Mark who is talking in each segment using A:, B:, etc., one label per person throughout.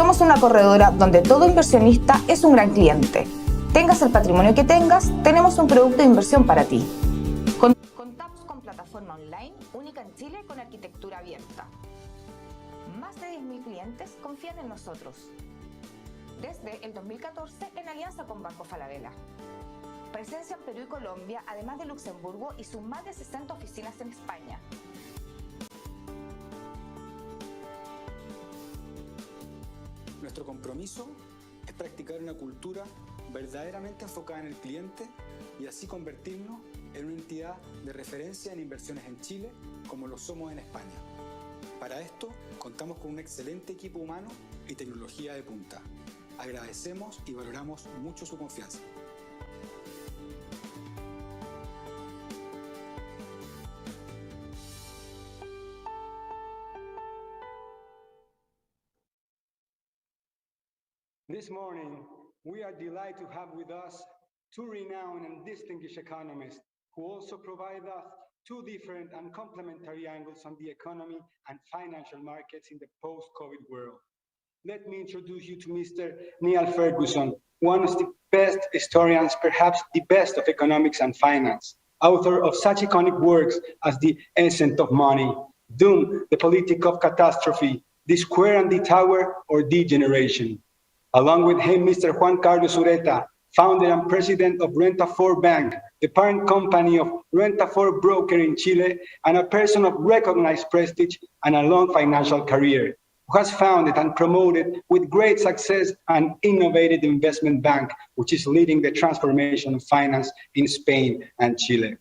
A: Somos una corredora donde todo inversionista es un gran cliente. Tengas el patrimonio que tengas, tenemos un producto de inversión para ti. Contamos con plataforma online única en Chile con arquitectura abierta. Más de 10.000 clientes confían en nosotros. Desde el 2014 en alianza con Banco Falabella. Presencia en Perú y Colombia, además de Luxemburgo y sus más de 60 oficinas en España.
B: Nuestro compromiso es practicar una cultura verdaderamente enfocada en el cliente y así convertirnos en una entidad de referencia en inversiones en Chile como lo somos en España. Para esto contamos con un excelente equipo humano y tecnología de punta. Agradecemos y valoramos mucho su confianza.
C: This morning, we are delighted to have with us two renowned and distinguished economists who also provide us two different and complementary angles on the economy and financial markets in the post-COVID world. Let me introduce you to Mr. Niall Ferguson, one of the best historians, perhaps the best of economics and finance, author of such iconic works as The Essence of Money, Doom, The Politic of Catastrophe, The Square and the Tower, or Degeneration. Along with him, Mr. Juan Carlos Ureta, founder and president of Renta 4 Bank, the parent company of Renta 4 Broker in Chile, and a person of recognized prestige and a long financial career, who has founded and promoted with great success an innovative investment bank, which is leading the transformation of finance in Spain and Chile.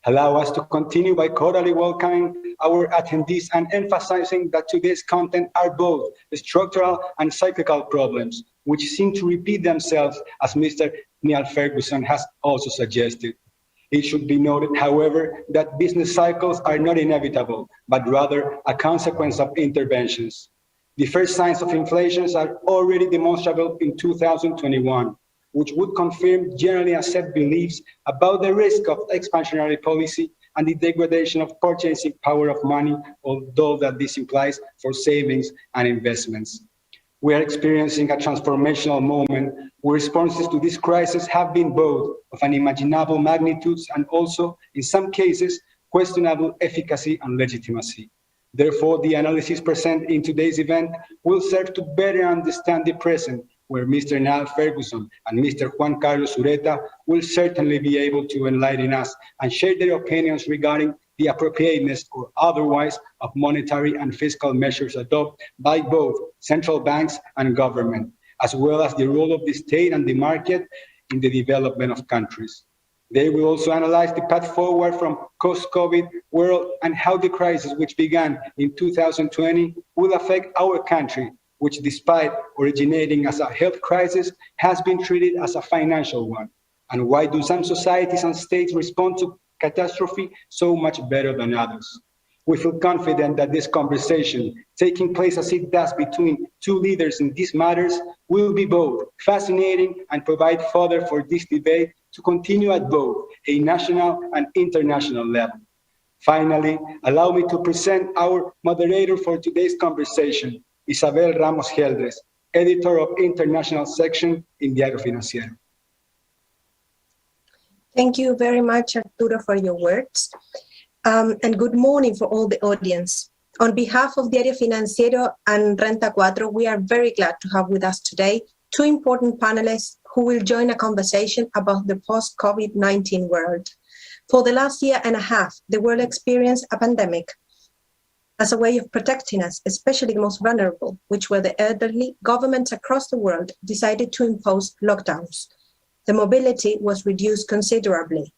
C: Allow us to continue by cordially welcoming our attendees and emphasizing that today's content are both structural and cyclical problems, which seem to repeat themselves, as Mr. Niall Ferguson has also suggested. It should be noted, however, that business cycles are not inevitable, but rather a consequence of interventions. The first signs of inflation are already demonstrable in 2021. Which would confirm generally accepted beliefs about the risk of expansionary policy and the degradation of purchasing power of money, although that this implies for savings and investments. We are experiencing a transformational moment where responses to this crisis have been both of unimaginable magnitudes and also, in some cases, questionable efficacy and legitimacy. Therefore, the analysis presented in today's event will serve to better understand the present, where Mr. Niall Ferguson and Mr. Juan Carlos Ureta will certainly be able to enlighten us and share their opinions regarding the appropriateness or otherwise of monetary and fiscal measures adopted by both central banks and government, as well as the role of the state and the market in the development of countries. They will also analyze the path forward from post-COVID world and how the crisis, which began in 2020, will affect our country, which despite originating as a health crisis, has been treated as a financial one. And why do some societies and states respond to catastrophe so much better than others? We feel confident that this conversation, taking place as it does between two leaders in these matters, will be both fascinating and provide fodder for this debate to continue at both a national and international level. Finally, allow me to present our moderator for today's conversation, Isabel Ramos Geldres, editor of International Section in Diario Financiero.
D: Thank you very much, Arturo, for your words. And good morning for all the audience. On behalf of Diario Financiero and Renta 4, we are very glad to have with us today two important panelists who will join a conversation about the post-COVID-19 world. For the last year and a half, the world experienced a pandemic. As a way of protecting us, especially the most vulnerable, which were the elderly, governments across the world decided to impose lockdowns. The mobility was reduced considerably.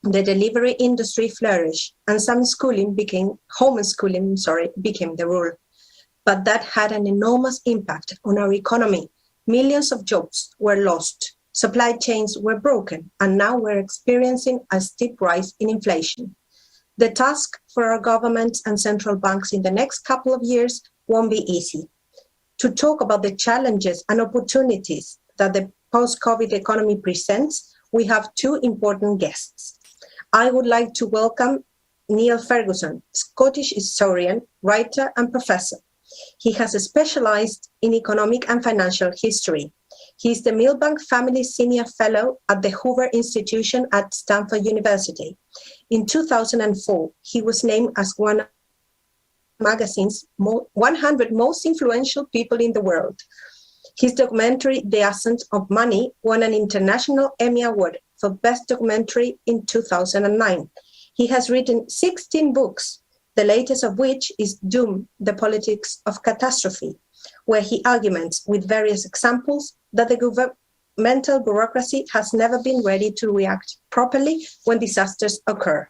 D: The delivery industry flourished, and some homeschooling became the rule. But that had an enormous impact on our economy. Millions of jobs were lost, supply chains were broken, and now we're experiencing a steep rise in inflation. The task for our governments and central banks in the next couple of years won't be easy. To talk about the challenges and opportunities that the post-COVID economy presents, we have two important guests. I would like to welcome Niall Ferguson, Scottish historian, writer and professor. He has specialized in economic and financial history. He is the Milbank Family Senior Fellow at the Hoover Institution at Stanford University. In 2004, he was named as one of magazine's 100 most influential people in the world. His documentary, The Ascent of Money, won an International Emmy Award for Best Documentary in 2009. He has written 16 books, the latest of which is Doom, The Politics of Catastrophe, where he arguments with various examples that the governmental bureaucracy has never been ready to react properly when disasters occur.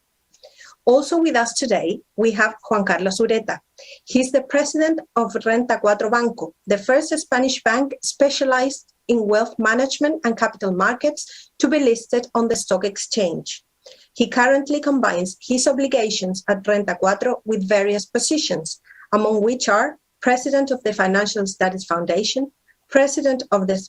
D: Also with us today, we have Juan Carlos Ureta. He's the president of Renta 4 Banco, the first Spanish bank specialized in wealth management and capital markets to be listed on the stock exchange. He currently combines his obligations at Renta 4 with various positions, among which are president of the Financial Studies Foundation, president of the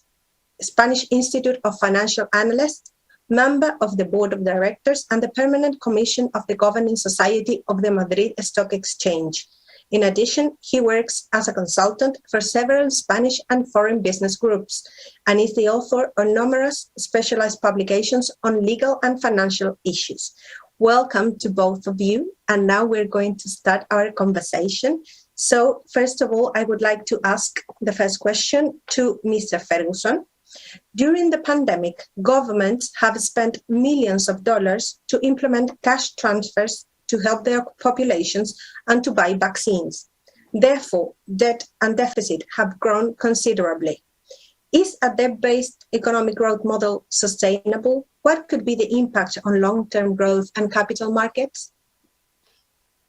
D: Spanish Institute of Financial Analysts, member of the board of directors and the permanent commission of the governing society of the Madrid Stock Exchange. In addition, he works as a consultant for several Spanish and foreign business groups and is the author of numerous specialized publications on legal and financial issues. Welcome to both of you. And now we're going to start our conversation. So first of all, I would like to ask the first question to Mr. Ferguson. During the pandemic, governments have spent millions of dollars to implement cash transfers to help their populations and to buy vaccines. Therefore, debt and deficit have grown considerably. Is a debt-based economic growth model sustainable? What could be the impact on long-term growth and capital markets?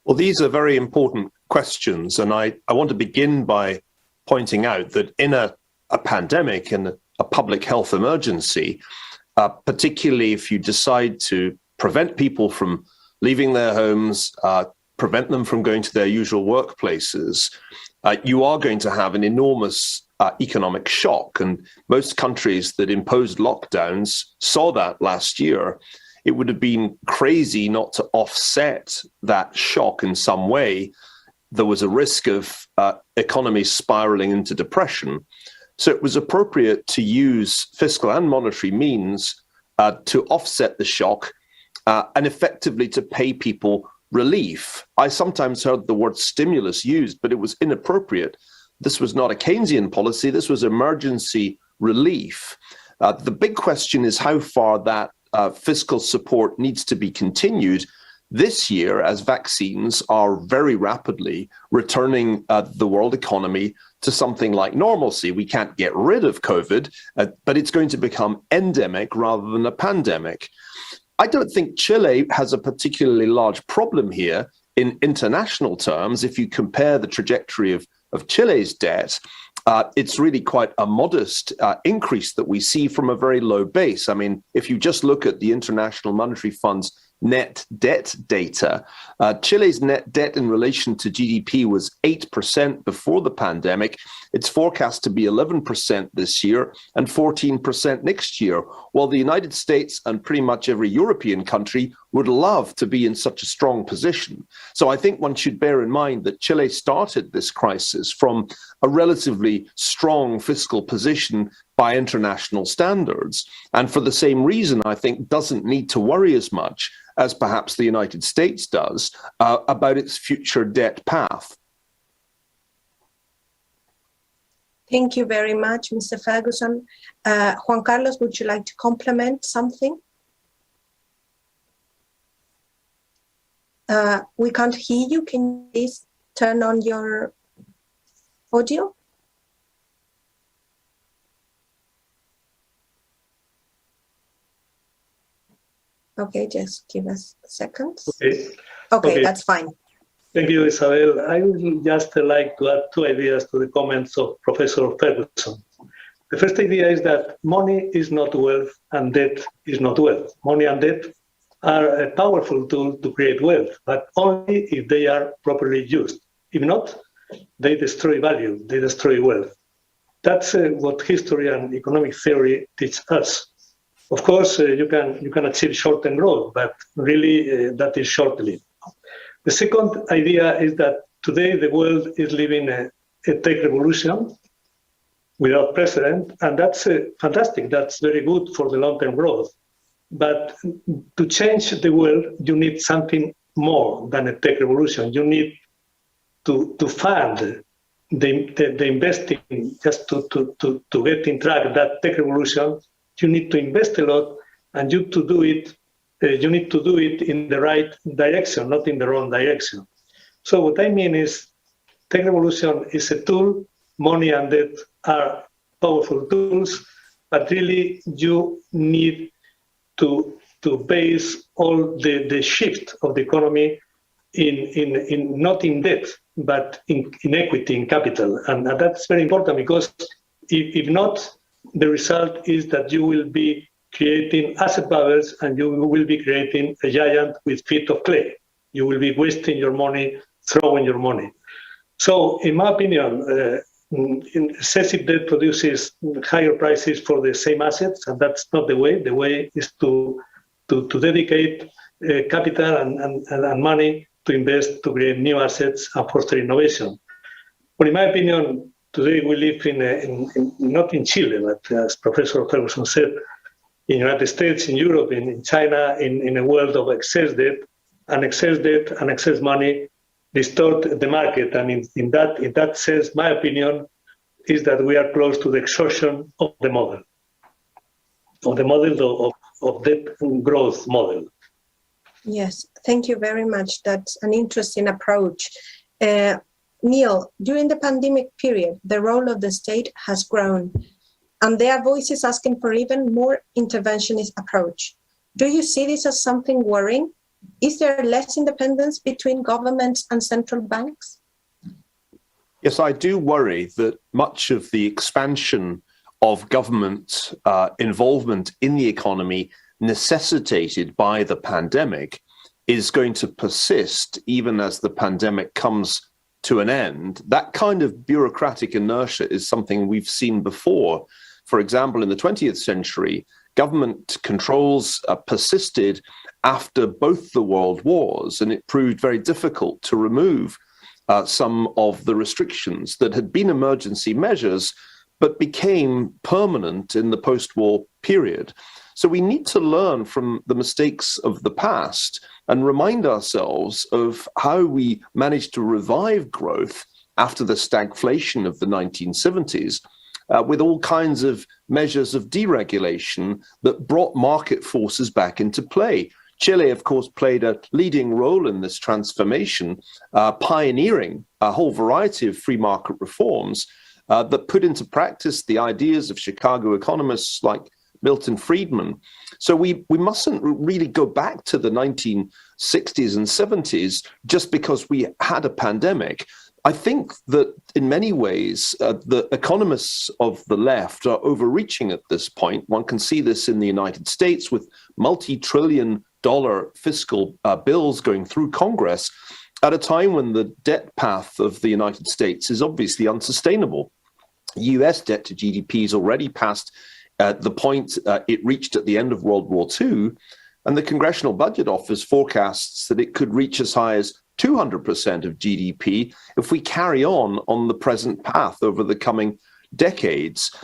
E: Well, these are very important questions, and I want to begin by pointing out that in a pandemic and a public health emergency, particularly if you decide to prevent people from leaving their homes, prevent them from going to their usual workplaces, you are going to have an enormous economic shock. And most countries that imposed lockdowns saw that last year. It would have been crazy not to offset that shock in some way. There was a risk of economies spiraling into depression. So it was appropriate to use fiscal and monetary means to offset the shock and effectively to pay people relief. I sometimes heard the word stimulus used, but it was inappropriate. This was not a Keynesian policy. This was emergency relief. The big question is how far that fiscal support needs to be continued this year as vaccines are very rapidly returning the world economy to something like normalcy. We can't get rid of COVID, but it's going to become endemic rather than a pandemic. I don't think Chile has a particularly large problem here in international terms. If you compare the trajectory of Chile's debt, it's really quite a modest increase that we see from a very low base. I mean, if you just look at the International Monetary Fund's net debt data, Chile's net debt in relation to GDP was 8% before the pandemic. It's forecast to be 11% this year and 14% next year, while the United States and pretty much every European country would love to be in such a strong position. So I think one should bear in mind that Chile started this crisis from a relatively strong fiscal position by international standards. And for the same reason, I think doesn't need to worry as much as perhaps the United States does about its future debt path.
D: Thank you very much, Mr. Ferguson. Juan Carlos, would you like to complement something? We can't hear you. Can you please turn on your audio? Okay, just give us a second. Okay, that's fine.
F: Thank you, Isabel. I would just like to add two ideas to the comments of Professor Ferguson. The first idea is that money is not wealth and debt is not wealth. Money and debt are a powerful tool to create wealth, but only if they are properly used. If not, they destroy value, they destroy wealth. That's what history and economic theory teach us. Of course, you can achieve short-term growth, but really that is short-lived. The second idea is that today the world is living a tech revolution without precedent, and that's fantastic. That's very good for the long-term growth. But to change the world, you need something more than a tech revolution. You need to fund the investing just to get in track that tech revolution. You need to invest a lot, and you need to do it in the right direction, not in the wrong direction. So what I mean is, tech revolution is a tool. Money and debt are powerful tools, but really you need to base all the shift of the economy in not in debt, but in equity, in capital. And that's very important, because if not, the result is that you will be creating asset bubbles, and you will be creating a giant with feet of clay. You will be wasting your money, throwing your money. So in my opinion, excessive debt produces higher prices for the same assets, and that's not the way. The way is to dedicate capital and money to invest, to create new assets and foster innovation. But in my opinion, today we live not in Chile, but as Professor Ferguson said, in the United States, in Europe, in China, in a world of excess debt and excess money distort the market. And in that sense, my opinion is that we are close to the exhaustion of the model, of debt growth model.
D: Yes, thank you very much. That's an interesting approach. Niall, during the pandemic period, the role of the state has grown, and there are voices asking for even more interventionist approach. Do you see this as something worrying? Is there less independence between governments and central banks?
E: Yes, I do worry that much of the expansion of government involvement in the economy necessitated by the pandemic is going to persist even as the pandemic comes to an end. That kind of bureaucratic inertia is something we've seen before. For example, in the 20th century, government controls persisted after both the world wars, and it proved very difficult to remove some of the restrictions that had been emergency measures but became permanent in the post-war period. So we need to learn from the mistakes of the past and remind ourselves of how we managed to revive growth after the stagflation of the 1970s with all kinds of measures of deregulation that brought market forces back into play. Chile, of course, played a leading role in this transformation, pioneering a whole variety of free market reforms that put into practice the ideas of Chicago economists like Milton Friedman. So we mustn't really go back to the 1960s and 70s just because we had a pandemic. I think that in many ways, the economists of the left are overreaching at this point. One can see this in the United States with multi-trillion-dollar fiscal bills going through Congress at a time when the debt path of the United States is obviously unsustainable. US debt to GDP is already past the point it reached at the end of World War II, and the Congressional Budget Office forecasts that it could reach as high as 200% of GDP if we carry on the present path over the coming decades.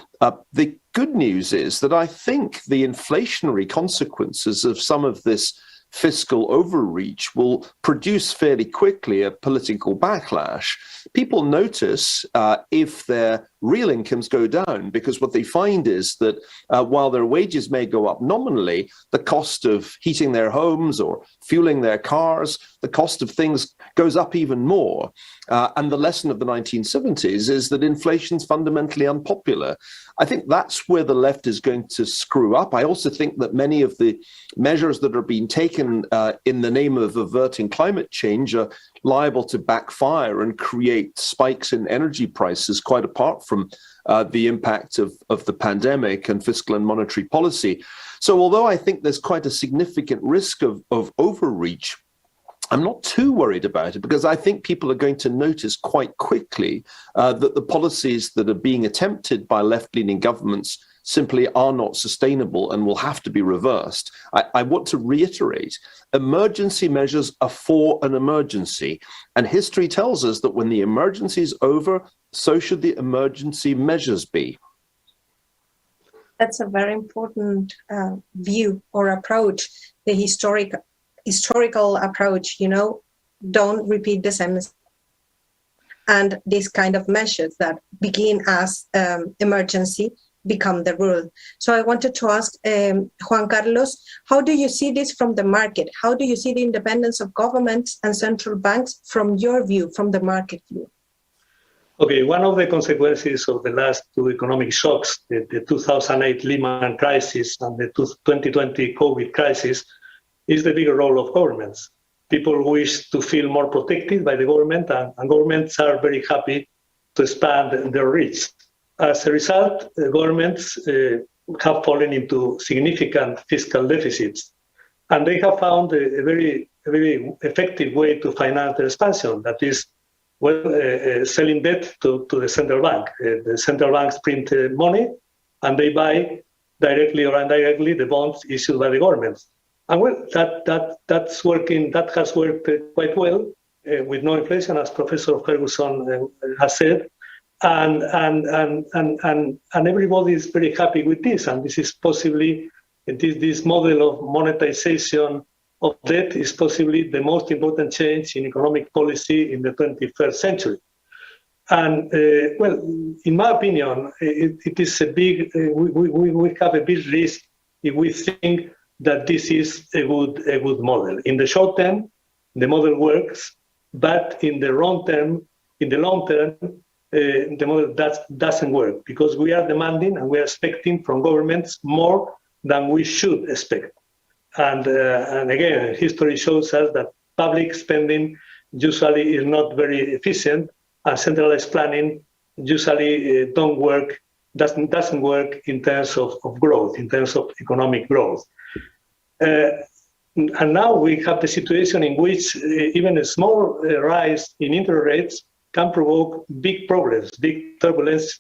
E: The good news is that I think the inflationary consequences of some of this fiscal overreach will produce fairly quickly a political backlash. People notice if their real incomes go down, because what they find is that while their wages may go up nominally, the cost of heating their homes or fueling their cars, the cost of things goes up even more. And the lesson of the 1970s is that inflation's fundamentally unpopular. I think that's where the left is going to screw up. I also think that many of the measures that are being taken in the name of averting climate change are liable to backfire and create spikes in energy prices, quite apart from the impact of the pandemic and fiscal and monetary policy. So although I think there's quite a significant risk of overreach, I'm not too worried about it, because I think people are going to notice quite quickly that the policies that are being attempted by left-leaning governments simply are not sustainable and will have to be reversed. I want to reiterate, emergency measures are for an emergency. And history tells us that when the emergency is over, so should the emergency measures be.
D: That's a very important view or approach, the historical approach, don't repeat the same mistake. And these kind of measures that begin as emergency become the rule. So I wanted to ask Juan Carlos, how do you see this from the market? How do you see the independence of governments and central banks from your view, from the market view?
F: Okay, one of the consequences of the last two economic shocks, the 2008 Lehman crisis and the 2020 COVID crisis, is the bigger role of governments. People wish to feel more protected by the government, and governments are very happy to expand their reach. As a result, governments have fallen into significant fiscal deficits, and they have found a very effective way to finance their expansion. That is, selling debt to the central bank. The central banks print money, and they buy directly or indirectly the bonds issued by the governments. And well, that's working. That has worked quite well with no inflation, as Professor Ferguson has said, and everybody is very happy with this. And this is possibly this model of monetization of debt is possibly the most important change in economic policy in the 21st century. And well, in my opinion, it is a big. We have a big risk if we think that this is a good model. In the short term, the model works, but in the long term, the model doesn't work, because we are demanding and we are expecting from governments more than we should expect. And again, history shows us that public spending usually is not very efficient, and centralized planning usually doesn't work in terms of growth, in terms of economic growth. And now we have the situation in which even a small rise in interest rates can provoke big problems, big turbulence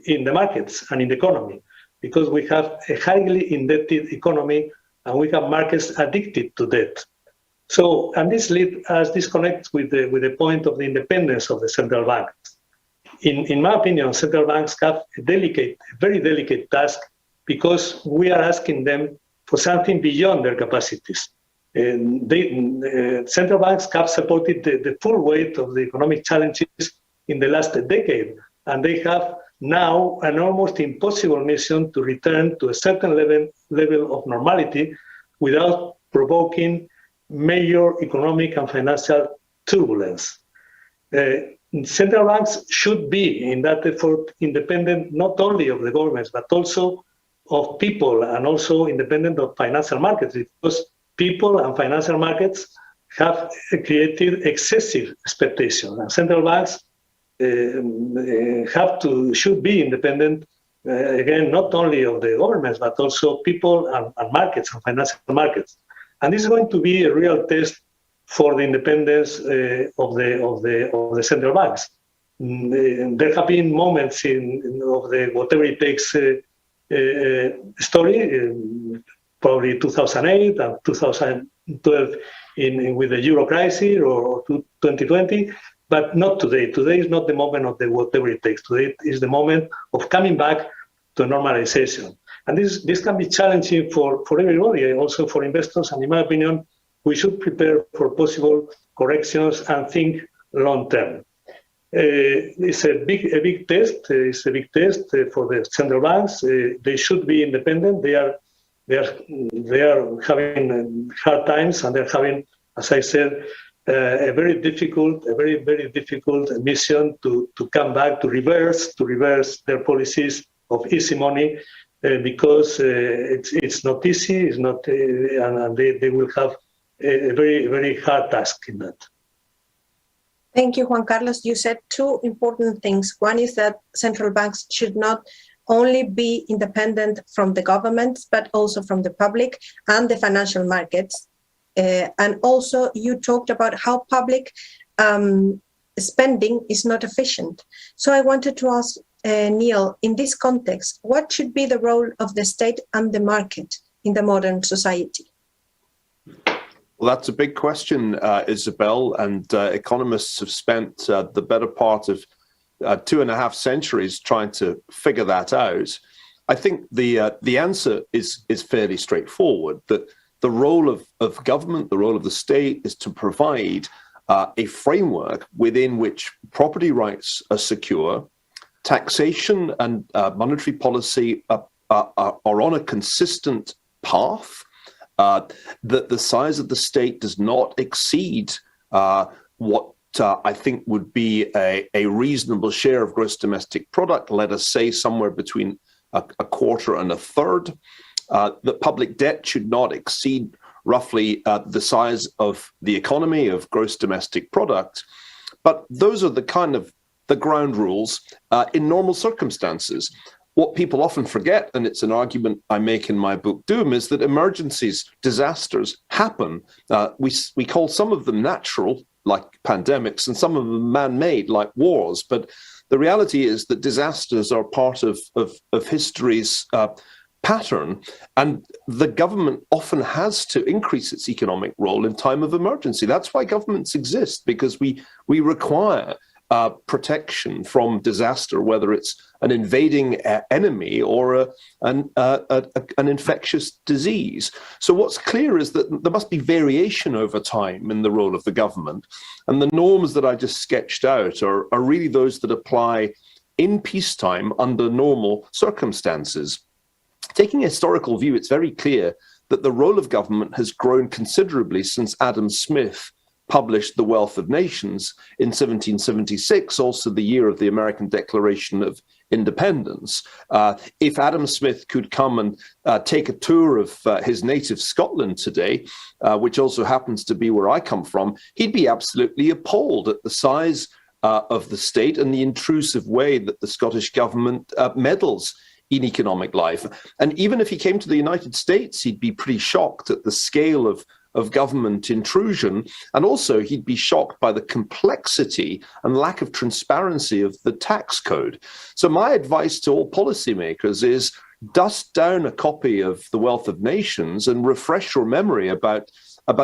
F: in the markets and in the economy, because we have a highly indebted economy and we have markets addicted to debt. So, and this connects with the point of the independence of the central banks. In my opinion, central banks have a very delicate task, because we are asking them for something beyond their capacities. Central banks have supported the full weight of the economic challenges in the last decade, and they have now an almost impossible mission to return to a certain level of normality without provoking major economic and financial turbulence. Central banks should be, in that effort, independent not only of the governments, but also of people, and also independent of financial markets, because people and financial markets have created excessive expectations. And central banks should be independent, again, not only of the governments, but also people and markets and financial markets. And this is going to be a real test for the independence of the central banks. There have been moments of the whatever it takes story, probably 2008 and 2012 with the euro crisis, or 2020, but not today. Today is not the moment of the whatever it takes. Today is the moment of coming back to normalization. And this can be challenging for everybody, also for investors. And in my opinion, we should prepare for possible corrections and think long term. It's a big test. It's a big test for the central banks. They should be independent. They are having hard times, and they're having, as I said, a very difficult mission to come back, to reverse their policies of easy money, because it's not easy. It's not, and they will have a very hard task in that.
D: Thank you, Juan Carlos. You said two important things. One is that central banks should not only be independent from the governments, but also from the public and the financial markets. And also you talked about how public spending is not efficient. So I wanted to ask Niall, in this context, what should be the role of the state and the market in the modern society?
E: Well, that's a big question, Isabel, and economists have spent the better part of 2.5 centuries trying to figure that out, I think the answer is fairly straightforward, that the role of government, the role of the state, is to provide a framework within which property rights are secure, taxation and monetary policy are on a consistent path, that the size of the state does not exceed what I think would be a reasonable share of gross domestic product, let us say somewhere between a quarter and a third, that public debt should not exceed roughly the size of the economy of gross domestic product. But those are the kind of the ground rules in normal circumstances. What people often forget, and it's an argument I make in my book Doom, is that emergencies, disasters happen. We call some of them natural, like pandemics, and some of them man-made, like wars. But the reality is that disasters are part of history's pattern, and the government often has to increase its economic role in time of emergency. That's why governments exist, because we require protection from disaster, whether it's an invading enemy or an infectious disease. So what's clear is that there must be variation over time in the role of the government, and the norms that I just sketched out are really those that apply in peacetime under normal circumstances. Taking a historical view, it's very clear that the role of government has grown considerably since Adam Smith published The Wealth of Nations in 1776, also the year of the American Declaration of Independence. If Adam Smith could come and take a tour of his native Scotland today, which also happens to be where I come from, he'd be absolutely appalled at the size of the state and the intrusive way that the Scottish government meddles in economic life. And even if he came to the United States, he'd be pretty shocked at the scale of government intrusion. And also he'd be shocked by the complexity and lack of transparency of the tax code. So my advice to all policymakers is dust down a copy of The Wealth of Nations and refresh your memory about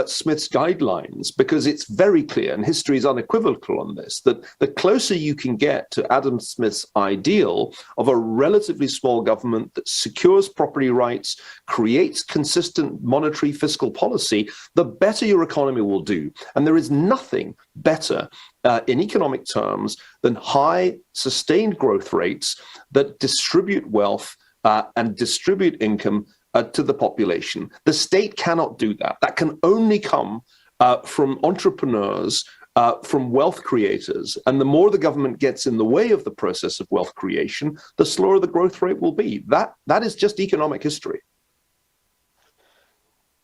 E: Smith's guidelines, because it's very clear, and history is unequivocal on this, that the closer you can get to Adam Smith's ideal of a relatively small government that secures property rights, creates consistent monetary fiscal policy, the better your economy will do. And there is nothing better in economic terms than high, sustained growth rates that distribute wealth and distribute income to the population. The state cannot do that. That can only come from entrepreneurs, from wealth creators. And the more the government gets in the way of the process of wealth creation, the slower the growth rate will be. That is just economic history.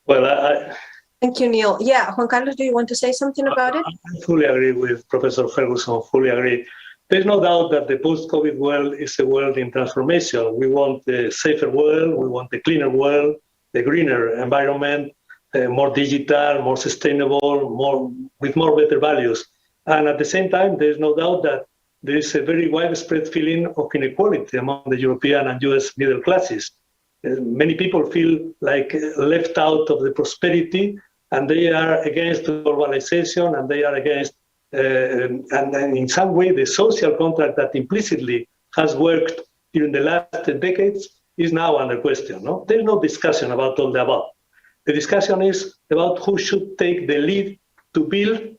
F: Well,
D: Thank you, Neil. Yeah, Juan Carlos, do you want to say something about it?
F: I fully agree with Professor Ferguson, fully agree. There's no doubt that the post-COVID world is a world in transformation. We want a safer world, we want a cleaner world, a greener environment, more digital, more sustainable, with more better values. And at the same time, there's no doubt that there is a very widespread feeling of inequality among the European and US middle classes. Many people feel like left out of the prosperity, and they are against globalization, and they are against and in some way, the social contract that implicitly has worked during the last decades is now under question. No? There's no discussion about all the above. The discussion is about who should take the lead to build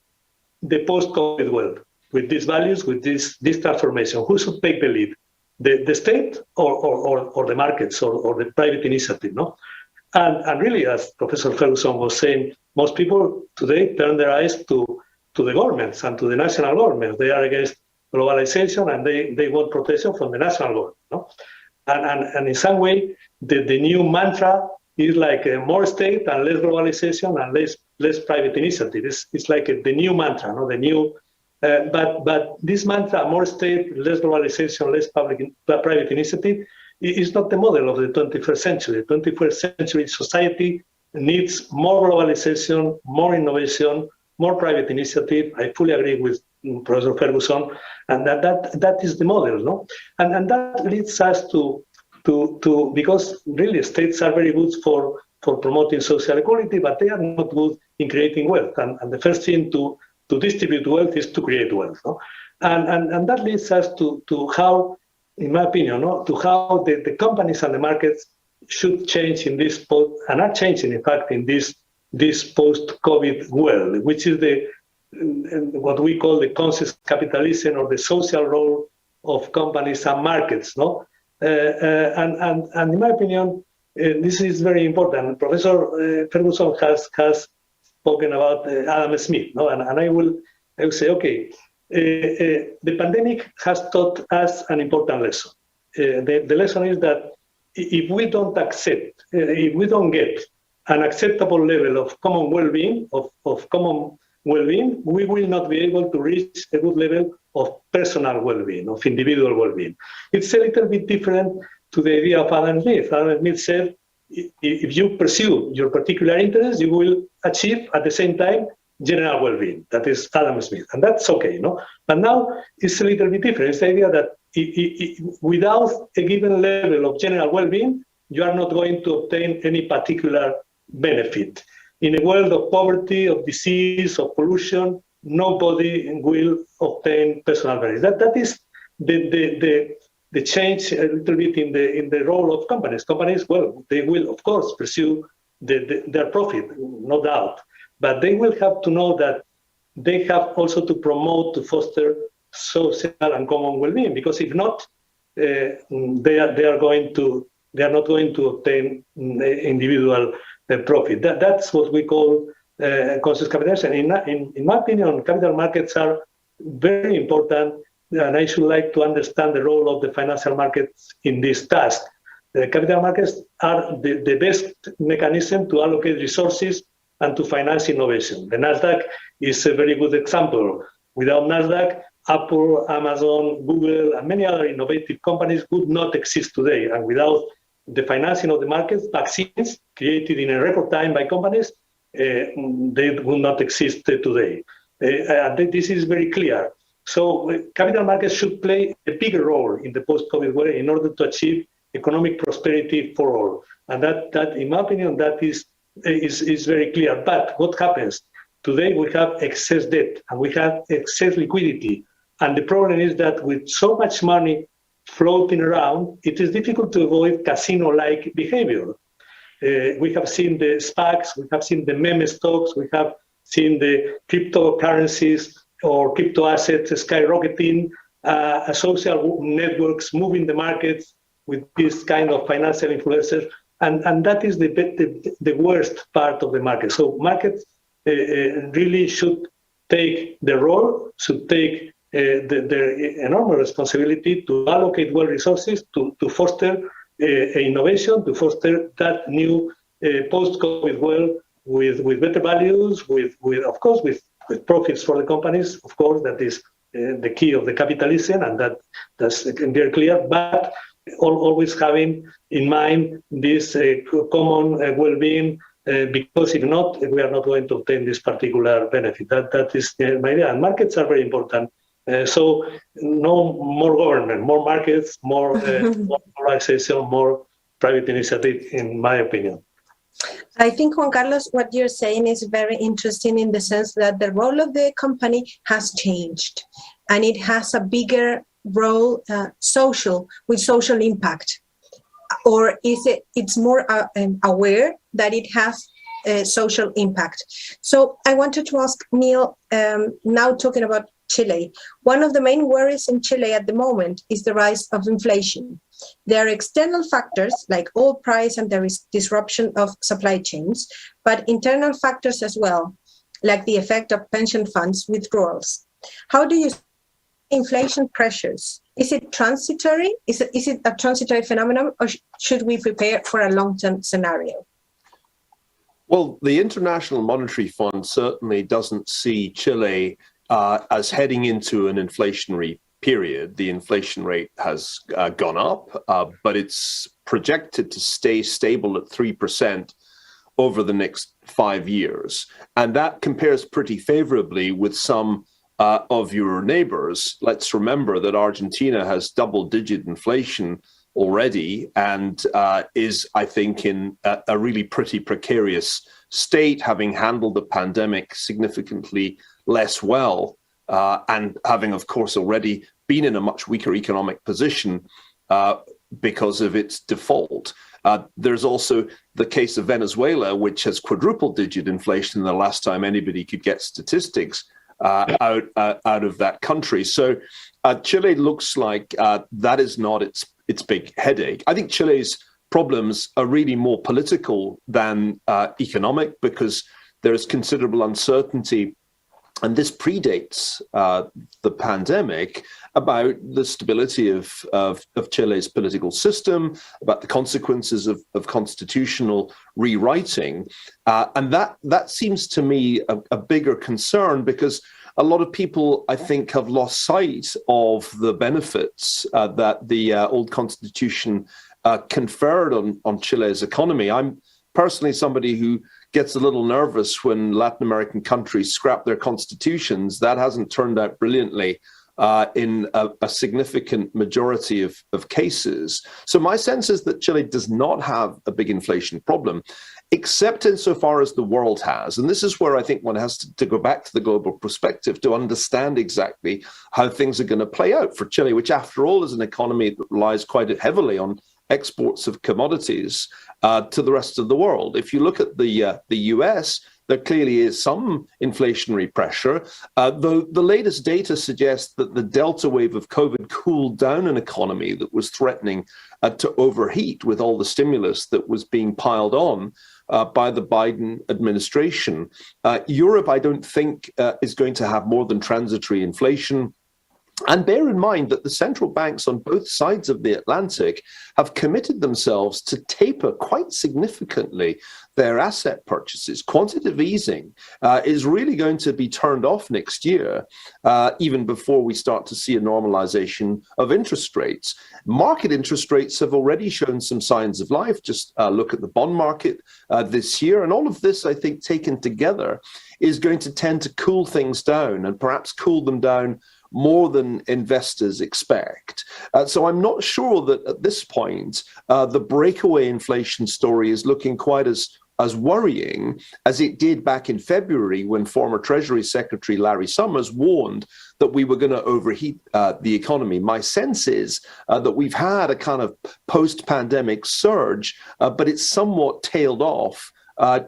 F: the post-COVID world with these values, with this transformation. Who should take the lead? The state or the markets or the private initiative? No? And really, as Professor Ferguson was saying, most people today turn their eyes to the governments and to the national governments. They are against globalization and they want protection from the national government. No? And in some way, the new mantra is like more state and less globalization and less private initiative. It's like the new mantra, no? The new. But this mantra, more state, less globalization, less private initiative, is not the model of the 21st century. The 21st century society needs more globalization, more innovation, more private initiative. I fully agree with Professor Ferguson, and that is the model, no? And that leads us to because really states are very good for promoting social equality, but they are not good in creating wealth. And the first thing to to distribute wealth is to create wealth. No? And that leads us to how, in my opinion, to how the companies and the markets should change in this and are changing, in fact, in this post-COVID world, which is what we call the conscious capitalism, or the social role of companies and markets. No, and in my opinion, this is very important. Professor Ferguson has spoken about Adam Smith, no, and I will say, okay, the pandemic has taught us an important lesson. The lesson is that if we don't get an acceptable level of common well-being, we will not be able to reach a good level of personal well-being, of individual well-being. It's a little bit different to the idea of Adam Smith. Adam Smith said, if you pursue your particular interests, you will achieve at the same time general well-being. That is Adam Smith, and that's okay, no? But now it's a little bit different. It's the idea that without a given level of general well-being, you are not going to obtain any particular benefit. In a world of poverty, of disease, of pollution, nobody will obtain personal benefit. That is the change a little bit in the role of companies. Companies, well, they will of course pursue their profit, no doubt, but they will have to know that they have also to promote, to foster social and common well-being, because if not, they are not going to obtain individual profit. That's what we call conscious capitalism. In my opinion, capital markets are very important, and I should like to understand the role of the financial markets in this task. The capital markets are the best mechanism to allocate resources and to finance innovation. The Nasdaq is a very good example. Without Nasdaq, Apple, Amazon, Google, and many other innovative companies would not exist today. And without the financing of the markets, vaccines created in a record time by companies, they would not exist today. This is very clear. So capital markets should play a bigger role in the post-COVID world in order to achieve economic prosperity for all. And that in my opinion, that is very clear. But what happens? Today we have excess debt and we have excess liquidity. And the problem is that with so much money floating around, it is difficult to avoid casino-like behavior. We have seen the SPACs, we have seen the meme stocks, we have seen the cryptocurrencies or crypto assets skyrocketing, social networks moving the markets with this kind of financial influencers, and that is the worst part of the market. So markets really should take the role, should take the enormous responsibility to allocate well resources to foster innovation, to foster that new post-COVID world with better values, with profits for the companies. Of course, that is the key of the capitalism, and that's very clear. But always having in mind this common well-being, because if not, we are not going to obtain this particular benefit. That is my idea. And markets are very important. So no more government, more markets, more polarization, more private initiative, in my opinion.
D: I think, Juan Carlos, what you're saying is very interesting in the sense that the role of the company has changed and it has a bigger role with social impact. Or is it's more aware that it has social impact? So I wanted to ask Niall, now talking about Chile. One of the main worries in Chile at the moment is the rise of inflation. There are external factors like oil price and there is disruption of supply chains, but internal factors as well, like the effect of pension funds withdrawals. How do you see inflation pressures? Is it transitory? Is it a transitory phenomenon, or should we prepare for a long-term scenario?
E: Well, the International Monetary Fund certainly doesn't see Chile as heading into an inflationary period. The inflation rate has gone up, but it's projected to stay stable at 3% over the next 5 years. And that compares pretty favorably with some of your neighbors. Let's remember that Argentina has double-digit inflation already and is, I think, in a really pretty precarious state, having handled the pandemic significantly less well, and having, of course, already been in a much weaker economic position because of its default. There's also the case of Venezuela, which has quadruple-digit inflation the last time anybody could get statistics out of that country. So Chile looks like that is not its big headache. I think Chile's problems are really more political than economic, because there's considerable uncertainty, and this predates the pandemic, about the stability of Chile's political system, about the consequences of constitutional rewriting. And that seems to me a bigger concern, because a lot of people, I think, have lost sight of the benefits that the old constitution conferred on Chile's economy. I'm personally somebody who gets a little nervous when Latin American countries scrap their constitutions. That hasn't turned out brilliantly in a significant majority of cases. So my sense is that Chile does not have a big inflation problem, except insofar as the world has. And this is where I think one has to go back to the global perspective to understand exactly how things are going to play out for Chile, which after all is an economy that relies quite heavily on exports of commodities to the rest of the world. If you look at the US, there clearly is some inflationary pressure. The latest data suggests that the Delta wave of COVID cooled down an economy that was threatening to overheat with all the stimulus that was being piled on by the Biden administration. Europe, I don't think, is going to have more than transitory inflation. And bear in mind that the central banks on both sides of the Atlantic have committed themselves to taper quite significantly their asset purchases. Quantitative easing is really going to be turned off next year, even before we start to see a normalization of interest rates. Market interest rates have already shown some signs of life. Just look at the bond market this year. And all of this, I think, taken together, is going to tend to cool things down, and perhaps cool them down more than investors expect. So I'm not sure that at this point, the breakaway inflation story is looking quite as worrying as it did back in February, when former Treasury Secretary Larry Summers warned that we were going to overheat the economy. My sense is that we've had a kind of post-pandemic surge, but it's somewhat tailed off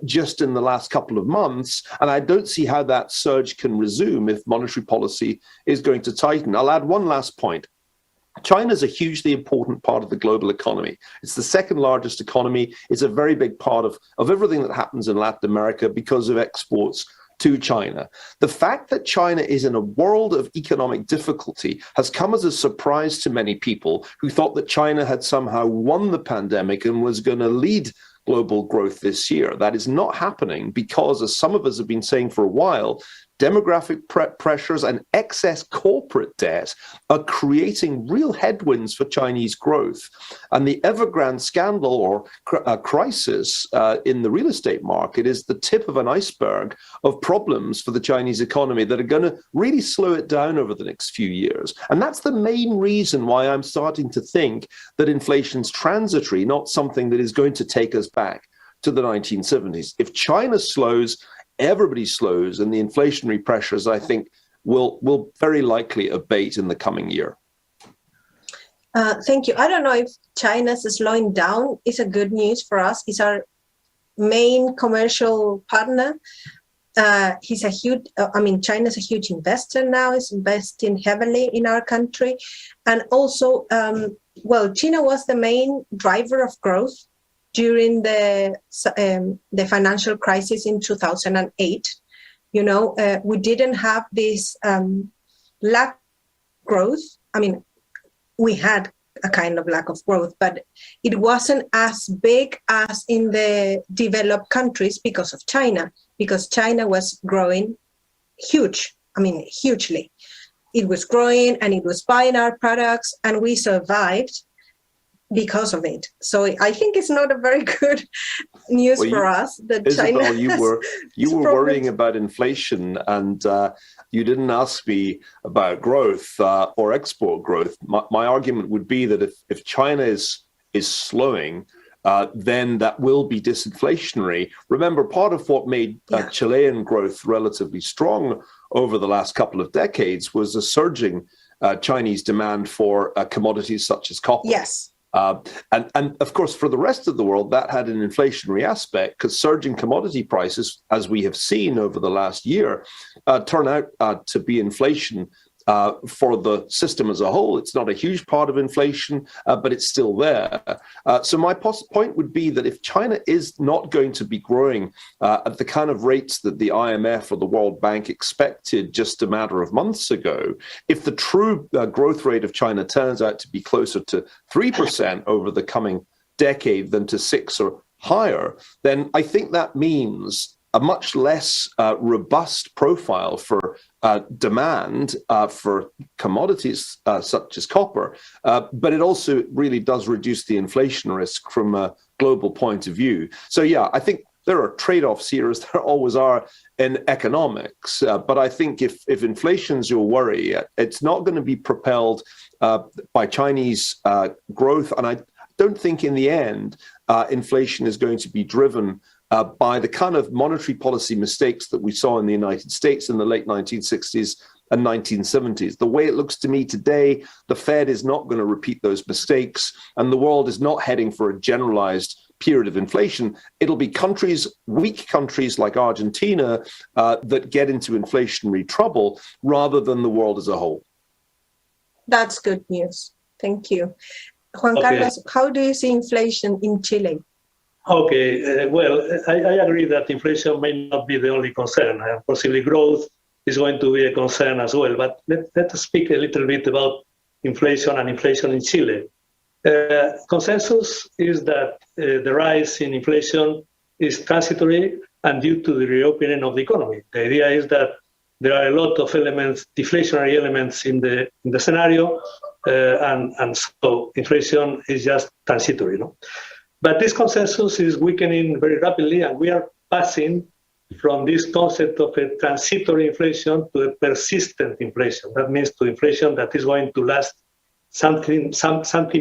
E: just in the last couple of months, and I don't see how that surge can resume if monetary policy is going to tighten. I'll add one last point. China is a hugely important part of the global economy. It's the second largest economy. It's a very big part of everything that happens in Latin America because of exports to China. The fact that China is in a world of economic difficulty has come as a surprise to many people who thought that China had somehow won the pandemic and was going to lead global growth this year. That is not happening because, as some of us have been saying for a while, demographic pressures and excess corporate debt are creating real headwinds for Chinese growth. And the Evergrande scandal or crisis in the real estate market is the tip of an iceberg of problems for the Chinese economy that are going to really slow it down over the next few years. And that's the main reason why I'm starting to think that inflation's transitory, not something that is going to take us back to the 1970s. If China slows, everybody slows, and the inflationary pressures, I think, will very likely abate in the coming year.
D: Thank you. I don't know if China's slowing down is a good news for us. It's our main commercial partner. China's a huge investor now. It's investing heavily in our country. And also, China was the main driver of growth during the financial crisis in 2008. We didn't have this lack of growth. I mean, we had a kind of lack of growth, but it wasn't as big as in the developed countries because of China, because China was growing hugely. It was growing and it was buying our products, and we survived because of it. So I think it's not a very good news for us that
E: Isabel,
D: China
E: you were worrying about inflation, and you didn't ask me about growth or export growth. My argument would be that if China is slowing, then that will be disinflationary. Remember, part of what made Chilean growth relatively strong over the last couple of decades was a surging Chinese demand for commodities such as copper.
D: Yes.
E: And of course, for the rest of the world, that had an inflationary aspect because surging commodity prices, as we have seen over the last year, turn out to be inflation for the system as a whole. It's not a huge part of inflation, but it's still there. So my point would be that if China is not going to be growing at the kind of rates that the IMF or the World Bank expected just a matter of months ago, if the true growth rate of China turns out to be closer to 3% over the coming decade than to 6% or higher, then I think that means a much less robust profile for demand for commodities such as copper, but it also really does reduce the inflation risk from a global point of view. So yeah, I think there are trade-offs here, as there always are in economics, but I think if inflation's your worry, it's not going to be propelled by Chinese growth, and I don't think in the end inflation is going to be driven by the kind of monetary policy mistakes that we saw in the United States in the late 1960s and 1970s. The way it looks to me today, the Fed is not going to repeat those mistakes, and the world is not heading for a generalized period of inflation. It'll be countries, weak countries like Argentina, that get into inflationary trouble rather than the world as a whole.
D: That's good news. Thank you. Juan Carlos, how do you see inflation in Chile?
F: Okay, well, I agree that inflation may not be the only concern. Possibly growth is going to be a concern as well. But let us speak a little bit about inflation and inflation in Chile. Consensus is that the rise in inflation is transitory and due to the reopening of the economy. The idea is that there are a lot of elements, deflationary elements in the scenario, and so inflation is just transitory, no? But this consensus is weakening very rapidly, and we are passing from this concept of a transitory inflation to a persistent inflation. That means to inflation that is going to last something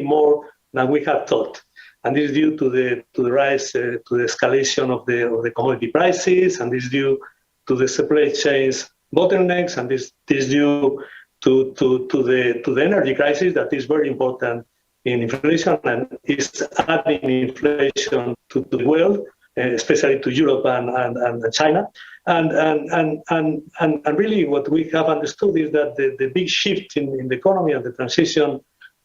F: more than we had thought. And this is due to the rise, to the escalation of the commodity prices, and this is due to the supply chains bottlenecks, and this is due to the energy crisis that is very important in inflation and is adding inflation to the world, especially to Europe and China. And really what we have understood is that the big shift in the economy and the transition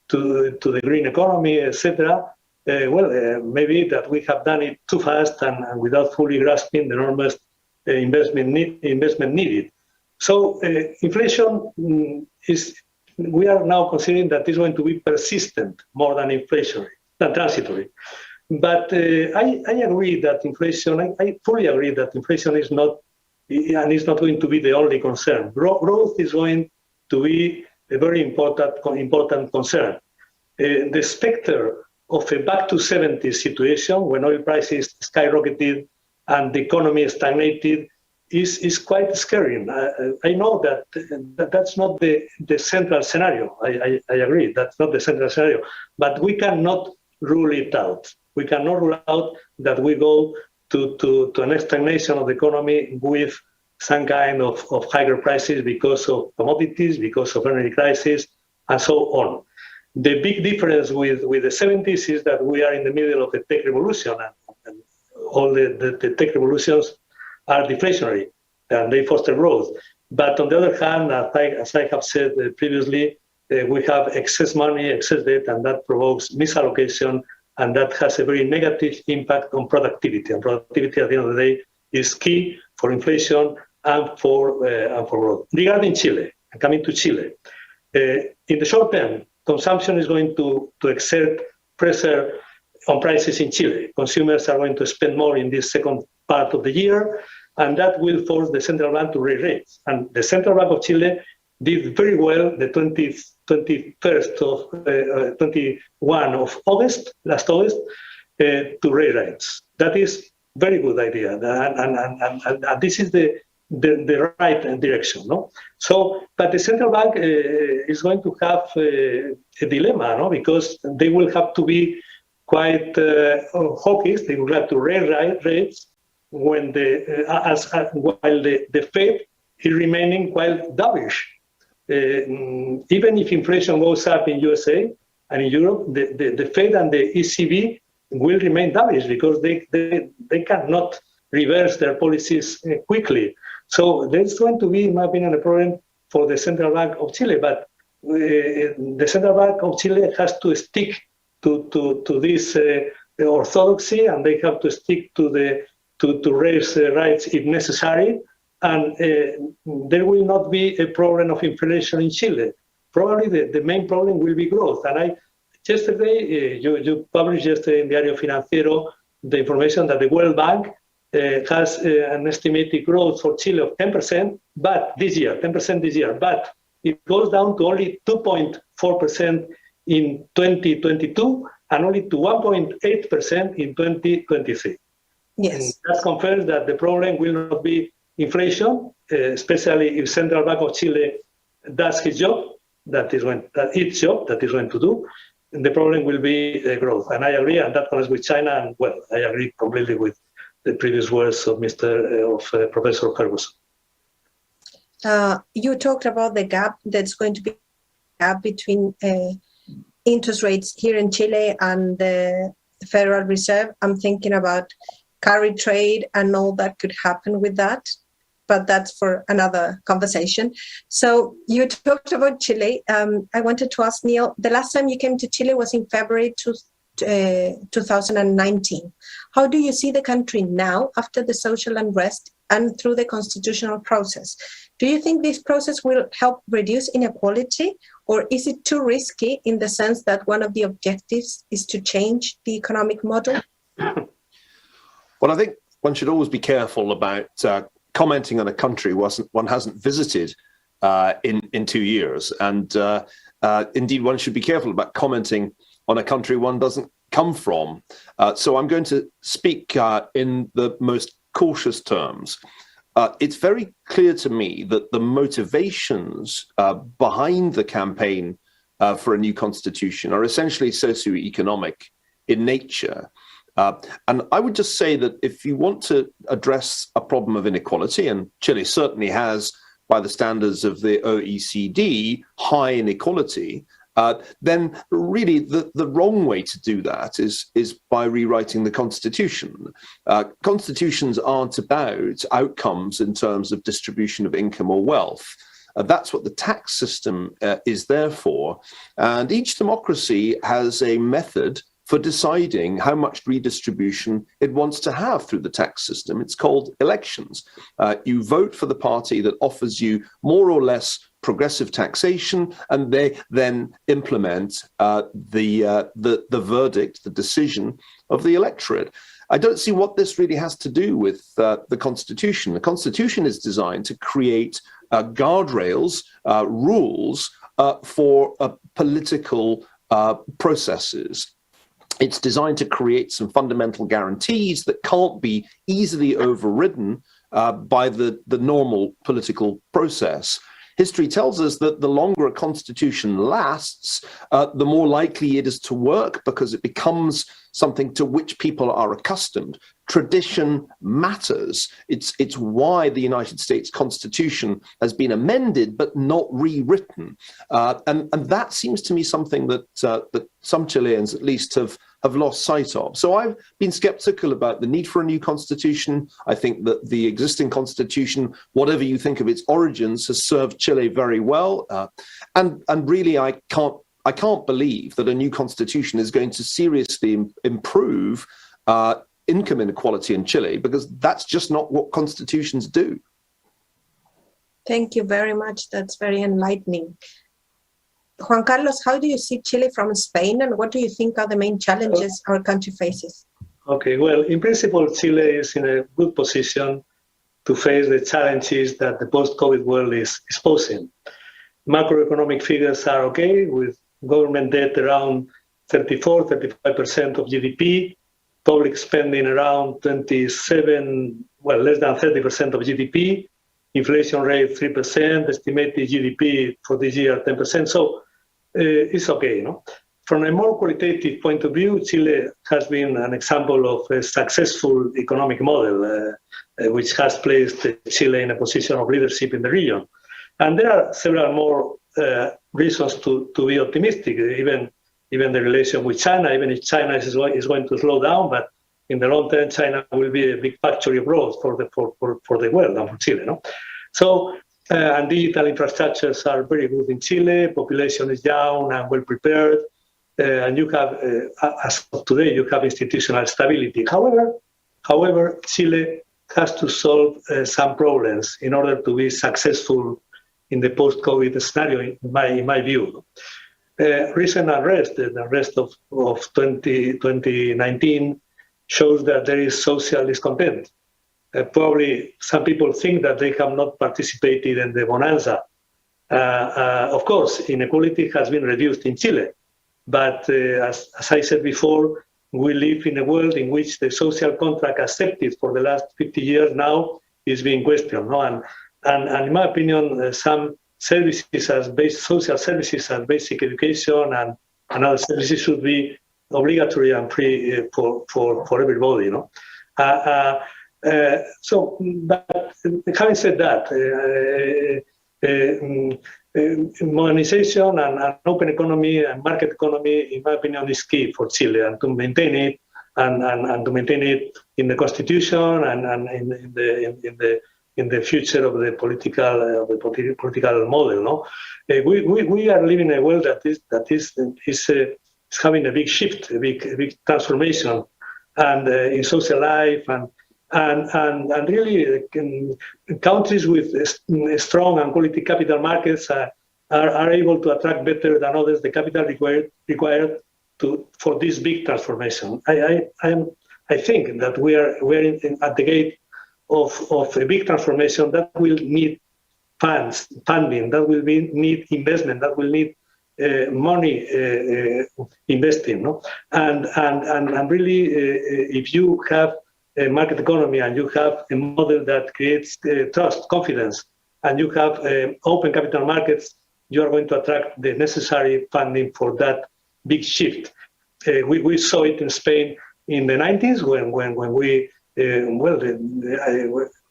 F: to the green economy, etc., maybe that we have done it too fast and without fully grasping the enormous investment needed. So inflation we are now considering that it's going to be persistent more than transitory. But I agree that inflation, I fully agree that inflation is not, and is not going to be the only concern. Growth is going to be a very important concern. The specter of a back to 70s situation when oil prices skyrocketed and the economy stagnated is quite scary. I know that that's not the central scenario. I agree, that's not the central scenario, but we cannot rule it out. We cannot rule out that we go to an stagnation of the economy with some kind of higher prices because of commodities, because of energy crisis, and so on. The big difference with the 70s is that we are in the middle of a tech revolution, and all the tech revolutions are deflationary, and they foster growth. But on the other hand, as I have said previously, we have excess money, excess debt, and that provokes misallocation, and that has a very negative impact on productivity. And productivity, at the end of the day, is key for inflation and for growth. Regarding Chile, coming to Chile, in the short term, consumption is going to exert pressure on prices in Chile. Consumers are going to spend more in this second part of the year, and that will force the central bank to raise rates. And the Central Bank of Chile did very well the 21 of August, last August, to raise rates. That is very good idea, and this is the right direction, no? So, but the central bank is going to have a dilemma, no? Because they will have to be quite hawkish. They would like to raise rates when while the Fed is remaining quite dovish. Even if inflation goes up in USA and in Europe, the Fed and the ECB will remain dovish because they cannot reverse their policies quickly. So there's going to be, in my opinion, a problem for the Central Bank of Chile. But the Central Bank of Chile has to stick to this orthodoxy, and they have to stick to raise rates if necessary. And there will not be a problem of inflation in Chile. Probably the main problem will be growth. And yesterday, you published yesterday in Diario Financiero the information that the World Bank has an estimated growth for Chile of 10%, but this year, 10% this year, but it goes down to only 2.4% in 2022 and only to 1.8% in 2023.
D: Yes.
F: And that confirms that the problem will not be inflation, especially if Central Bank of Chile does its job, that is going to do. And the problem will be growth. And I agree, and that connects with China. And well, I agree completely with the previous words of Professor Ferguson.
D: You talked about the gap that's going to be a gap between interest rates here in Chile and the Federal Reserve. I'm thinking about carry trade and all that could happen with that, but that's for another conversation. So you talked about Chile. I wanted to ask Niall, the last time you came to Chile was in February 2019. How do you see the country now after the social unrest and through the constitutional process? Do you think this process will help reduce inequality, or is it too risky in the sense that one of the objectives is to change the economic model?
E: Well, I think one should always be careful about commenting on a country one hasn't visited in 2 years. And indeed, one should be careful about commenting on a country one doesn't come from. So I'm going to speak in the most cautious terms. It's very clear to me that the motivations behind the campaign for a new constitution are essentially socioeconomic in nature. And I would just say that if you want to address a problem of inequality, and Chile certainly has, by the standards of the OECD, high inequality, then really the wrong way to do that is by rewriting the constitution. Constitutions aren't about outcomes in terms of distribution of income or wealth. That's what the tax system is there for. And each democracy has a method for deciding how much redistribution it wants to have through the tax system. It's called elections. You vote for the party that offers you more or less progressive taxation, and they then implement the verdict, the decision of the electorate. I don't see what this really has to do with the Constitution. The Constitution is designed to create guardrails, rules for political processes. It's designed to create some fundamental guarantees that can't be easily overridden by the normal political process. History tells us that the longer a constitution lasts, the more likely it is to work because it becomes something to which people are accustomed. Tradition matters. It's why the United States Constitution has been amended but not rewritten. And that seems to me something that some Chileans at least have lost sight of. So I've been skeptical about the need for a new constitution. I think that the existing constitution, whatever you think of its origins, has served Chile very well. And really, I can't believe that a new constitution is going to seriously improve income inequality in Chile, because that's just not what constitutions do.
D: Thank you very much. That's very enlightening. Juan Carlos, how do you see Chile from Spain, and what do you think are the main challenges our country faces?
F: Okay, well, in principle, Chile is in a good position to face the challenges that the post-COVID world is posing. Macroeconomic figures are okay, with government debt around 34-35% of GDP, public spending around 27, well, less than 30% of GDP, inflation rate 3%, estimated GDP for this year 10%. So it's okay, no? from a more qualitative point of view, Chile has been an example of a successful economic model, which has placed Chile in a position of leadership in the region. And there are several more reasons to be optimistic, even the relation with China, even if China is going to slow down, but in the long term, China will be a big factory of growth for the world and for Chile. No? So, and digital infrastructures are very good in Chile, population is young and well prepared, and you have, as of today, you have institutional stability. However, Chile has to solve some problems in order to be successful in the post-COVID scenario, in my view. Recent unrest, the unrest of 2019, shows that there is social discontent. Probably some people think that they have not participated in the bonanza. Of course, inequality has been reduced in Chile, but as I said before, we live in a world in which the social contract accepted for the last 50 years now is being questioned. No? And in my opinion, some services social services as basic education and other services should be obligatory and free for everybody. You know? So, but having said that, modernization and open economy and market economy, in my opinion, is key for Chile, and to maintain it and to maintain it in the constitution and in the future of the political model. No, we are living in a world that is having a big shift, a big transformation, and in social life and really countries with strong and quality capital markets are able to attract better than others the capital required for this big transformation. I think that we're at the gate of a big transformation that will need funding, that will need investment, that will need money investing. No? And really, if you have a market economy and you have a model that creates trust, confidence, and you have open capital markets, you are going to attract the necessary funding for that big shift. We saw it in Spain in the 90s when we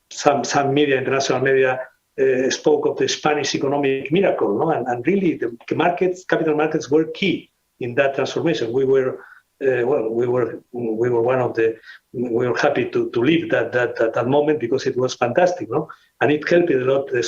F: some media, international media, spoke of the Spanish economic miracle, no? And really the capital markets were key in that transformation. We were happy to live that moment because it was fantastic, no? And it helped a lot the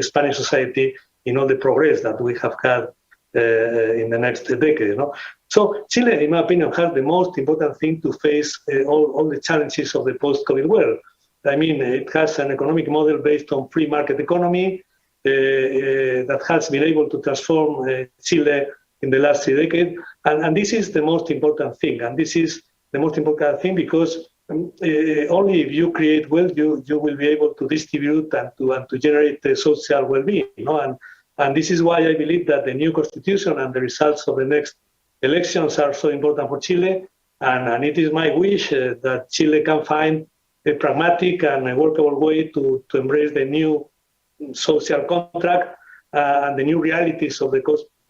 F: Spanish society, in all the progress that we have had in the next decade, no? So Chile, in my opinion, has the most important thing to face all the challenges of the post-COVID world. I mean, it has an economic model based on free market economy that has been able to transform Chile in the last 3 decades. And this is the most important thing. And this is the most important thing because only if you create wealth, you will be able to distribute and to generate social well-being. You know? And this is why I believe that the new constitution and the results of the next elections are so important for Chile. And it is my wish that Chile can find a pragmatic and a workable way to embrace the new social contract and the new realities of the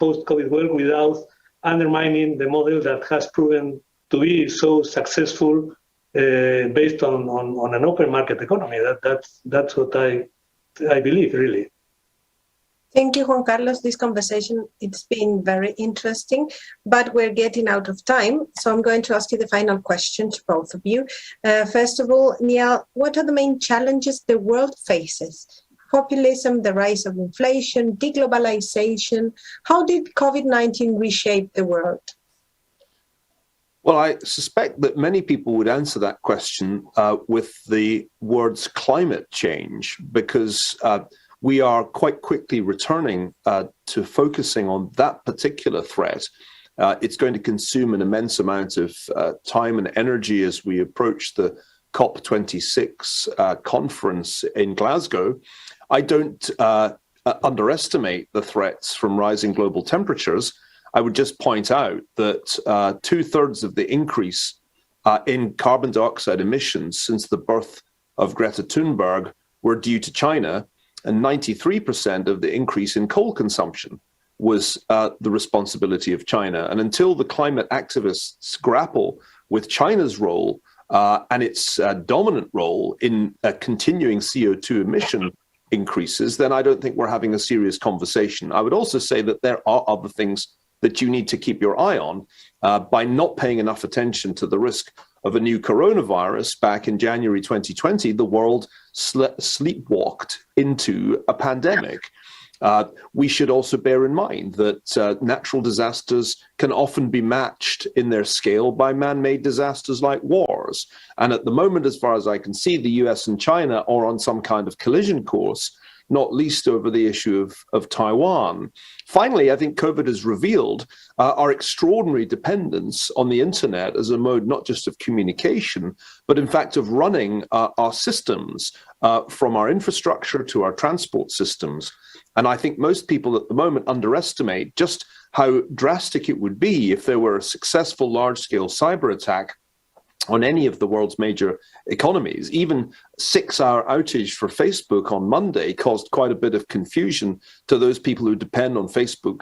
F: post-COVID world without undermining the model that has proven to be so successful based on an open market economy. That's what I believe, really.
D: Thank you, Juan Carlos. This conversation, it's been very interesting, but we're getting out of time. So I'm going to ask you the final question to both of you. First of all, Niall, what are the main challenges the world faces? Populism, the rise of inflation, deglobalization. How did COVID-19 reshape the world?
E: Well, I suspect that many people would answer that question with the words climate change, because we are quite quickly returning to focusing on that particular threat. It's going to consume an immense amount of time and energy as we approach the COP26 conference in Glasgow. I don't underestimate the threats from rising global temperatures. I would just point out that 2/3 of the increase in carbon dioxide emissions since the birth of Greta Thunberg were due to China, and 93% of the increase in coal consumption was the responsibility of China. And until the climate activists grapple with China's role and its dominant role in continuing CO2 emission increases, then I don't think we're having a serious conversation. I would also say that there are other things that you need to keep your eye on by not paying enough attention to the risk of a new coronavirus. Back in January 2020, the world sleepwalked into a pandemic. We should also bear in mind that natural disasters can often be matched in their scale by man-made disasters like wars. And at the moment, as far as I can see, the US and China are on some kind of collision course, not least over the issue of Taiwan. Finally, I think COVID has revealed our extraordinary dependence on the internet as a mode not just of communication, but in fact of running our systems, from our infrastructure to our transport systems. And I think most people at the moment underestimate just how drastic it would be if there were a successful large-scale cyber attack on any of the world's major economies. Even 6-hour outage for Facebook on Monday caused quite a bit of confusion to those people who depend on Facebook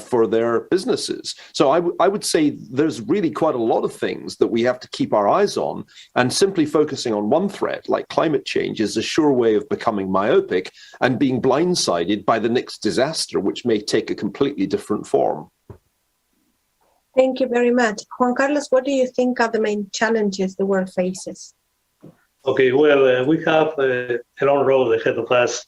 E: for their businesses. So I would say there's really quite a lot of things that we have to keep our eyes on, and simply focusing on one threat like climate change is a sure way of becoming myopic and being blindsided by the next disaster, which may take a completely different form.
D: Thank you very much. Juan Carlos, what do you think are the main challenges the world faces?
F: Okay, well, we have a long road ahead of us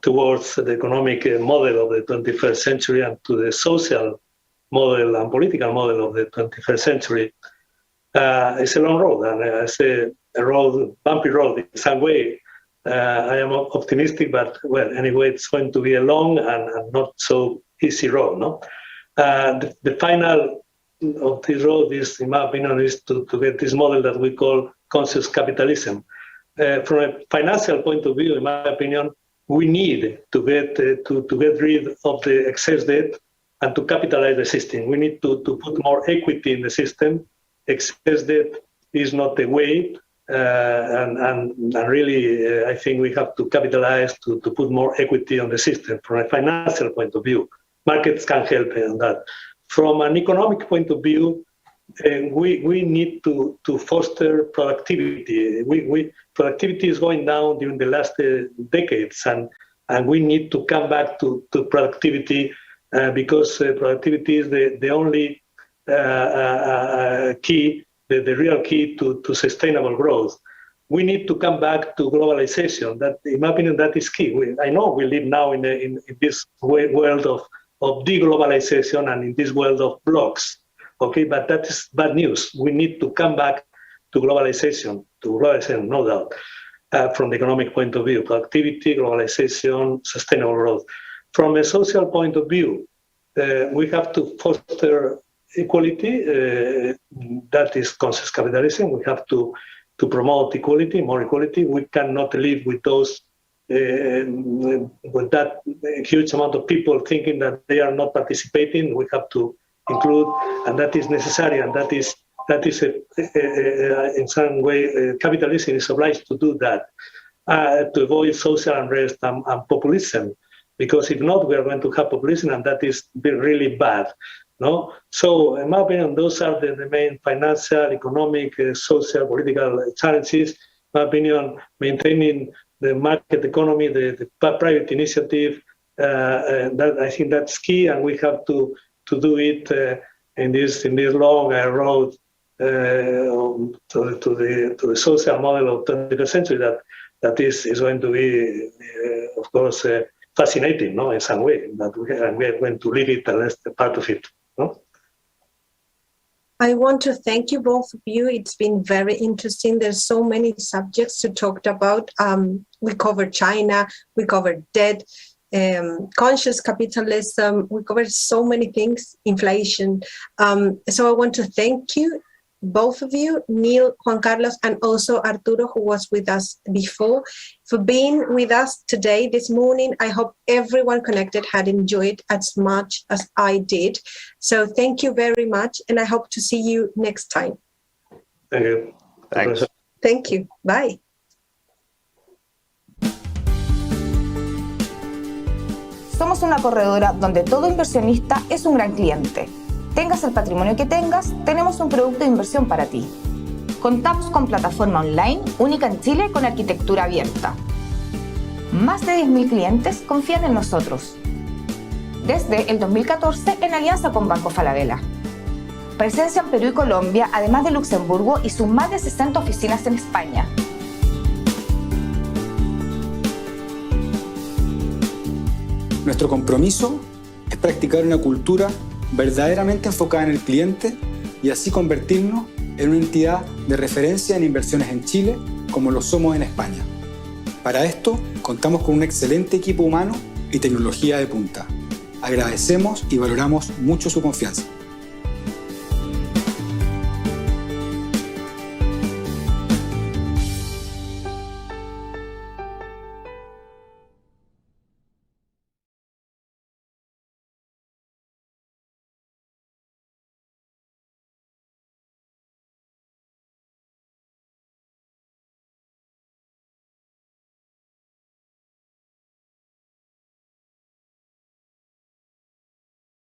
F: towards the economic model of the 21st century and to the social model and political model of the 21st century. It's a long road, and it's a bumpy road in some way. I am optimistic, but well, anyway, it's going to be a long and not so easy road, no? The final of this road is, in my opinion, is to get this model that we call conscious capitalism. From a financial point of view, in my opinion, we need to get rid of the excess debt and to capitalize the system. We need to put more equity in the system. Excess debt is not the way, and really, I think we have to capitalize to put more equity on the system from a financial point of view. Markets can help in that. From an economic point of view, we need to foster productivity. Productivity is going down during the last decades, and we need to come back to productivity because productivity is the only key, the real key to sustainable growth. We need to come back to globalization. That, in my opinion, that is key. I know we live now in this world of deglobalization and in this world of blocks, okay, but that is bad news. We need to come back to globalization, no doubt, from the economic point of view, productivity, globalization, sustainable growth. From a social point of view, we have to foster equality, that is conscious capitalism. We have to promote equality, more equality. We cannot live with those with that huge amount of people thinking that they are not participating. We have to include, and that is necessary, and that is in some way capitalism is obliged to do that to avoid social unrest and populism, because if not, we are going to have populism, and that is really bad. No, so in my opinion, those are the main financial, economic, social, political challenges. In my opinion, maintaining the market economy, the private initiative, that I think that's key, and we have to do it in this long road to the social model of the 21st century. That is going to be, of course, fascinating, no, in some way. That we are going to live it, and that's part of it. No?
D: I want to thank you, both of you. It's been very interesting. There's so many subjects to talk about. We covered China, we covered debt, conscious capitalism, we covered so many things, inflation. So I want to thank you, both of you, Niall, Juan Carlos, and also Arturo, who was with us before, for being with us today, this morning. I hope everyone connected had enjoyed as much as I did. So thank you very much, and I hope to see you next time.
F: Thank you.
E: Thanks.
D: Thank you. Bye.
A: Somos una corredora donde todo inversionista es un gran cliente. Tengas el patrimonio que tengas, tenemos un producto de inversión para ti. Contamos con plataforma online única en Chile con arquitectura abierta. Más de 10.000 clientes confían en nosotros. Desde el 2014 en alianza con Banco Falabella. Presencia en Perú y Colombia, además de Luxemburgo y sus más de 60 oficinas en España.
B: Nuestro compromiso es practicar una cultura verdaderamente enfocada en el cliente y así convertirnos en una entidad de referencia en inversiones en Chile como lo somos en España. Para esto contamos con un excelente equipo humano y tecnología de punta. Agradecemos y valoramos mucho su confianza.